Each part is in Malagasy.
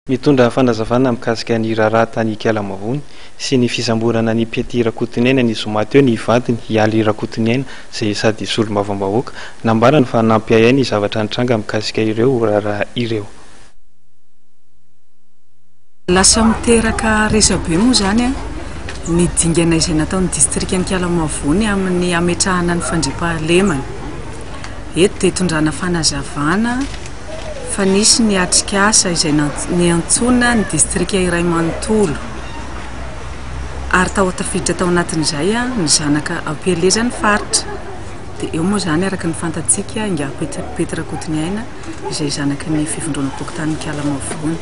mitondra fanazavana mikasika ny raharaha tany Kialamavony sy ny fisamborana ny Pety Rakotoneina ny zoma teo ny vadiny Ialy Rakotoneina izay sady solo-mavambahoaka nambarany fa nampy ahay ny zavatra nitranga mikasika ireo raharaha ireo. Lasa miteraka resabe moa zany ny dingana izay nataon'ny distrikan'ny Kialamavony amin'ny ametrahana ny fandriampahalemana. Eto dia hitondrana fanazavana fa nisy ny atrikasa izay niantsona ny distrika iray manontolo ary tao tafiditra tao anatin'izay ny zanaka Ampielezany faritra dia eo moa zany araka ny fantatsika inga Pety Rakotoneina izay zanaky ny fifindrona tokotany Kialamavony.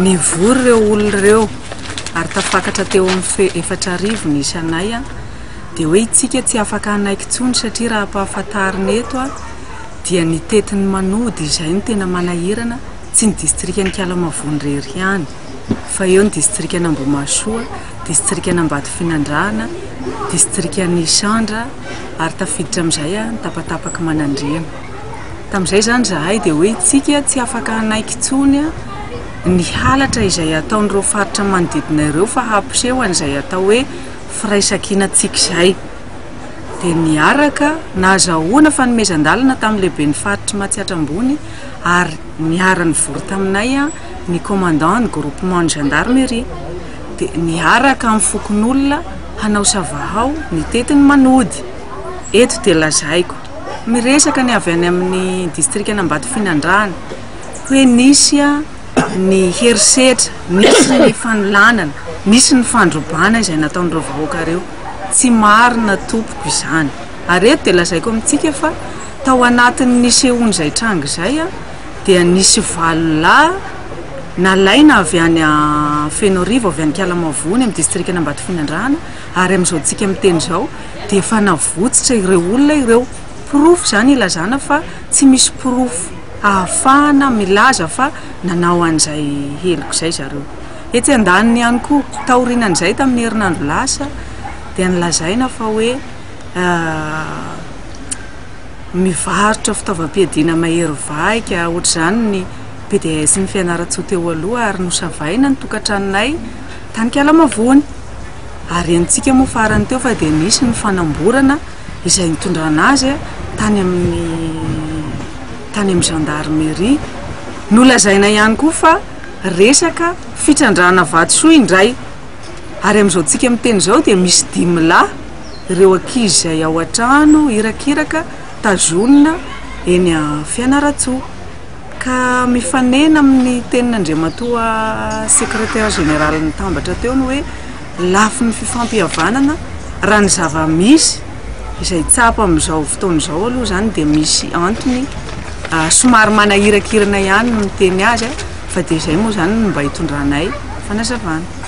Nivory ireo olona ireo ary tafakatra teo amin'ny 4 arivo ny isanay dia hoe itsika tsy afaka anaiky tsony satria raha ampahafantarina eto dia ny tetiny manody izay ny tena manahirana tsy ny distrikan'ny Kialamavony rery ihany fa eo ny distrikan'ny Ambohimasoa, distrikan'ny Ambatofinandrana, distrikan'ny Isandra ary tafiditra amin'izay ny tapatapaky Manandriana. Tamin'izay zany zahay dia hoe itsika tsy afaka anaiky tsony ny halatra izay ataon'ireo faritra manodidina ireo fa hampiseho an'izay atao hoe firaisankinatsika izay. Dia niaraka nahazahoana fanomezan-dalana tamin'ny lehibe ny faritra Matsiatra ambony ary niara-ny vory taminay ny commandant ny groupement ny gendarmerie dia niaraka amin'ny fokon'olona hanao savahao ny tetiny manody. Eto dia lazaiko miresaka ny avy any amin'ny distrikany Ambatofinandrana hoe nisy ny herisetra, nisy ny fanolanana, nisy ny fandrobana izay nataon'ireo vahoaka ireo. Tsy marina tompoko izany. Ary eto dia lazaiko amintsika fa tao anatin'ny nisehoany izay tranga izay dia nisy 9 lahy nalaina avy any Fenorivo avy any Kialamavony amin'ny distrikany Ambatofinandrana ary amin'izao tsika miteny izao dia efa navotsitra ireo olona ireo. Proof zany ilazana fa tsy misy proof ahafahana milaza fa nanao an'izay heliko izay zareo. Etsy andaniny ihany koa taorinan'izay tamin'ny herinandro lasa dia nilazaina fa hoe mivarotra fitaovam-piadiana mahery vaika ohatr'izany ny PDS ny fianaratsoa teo aloha ary nosavaina ny tokantranonay tany Kialamavony. Ary antsika moa farany teo fa dia nisy ny fanamborana izay nitondrana azy tany amin'ny gendarmerie. Nolazaina ihany koa fa resaka fitrandrana vatosoa indray. Ary amin'izao tsika miteny izao dia misy 5 lahy ireo ankizy izay ao an-trano irakiraka tazonina eny Fianaratsoa ka mifanena amin'ny tenin'Andriamatoa secrétaire général nitambatra teo ny hoe lafy ny fifampihavanana raha ny zava-misy izay tsapa amin'izao fotoana izao aloha zany dia misy antony somary manahirakirana ihany no miteny azy fa dia izay moa zany mba hitondranay fanazavana.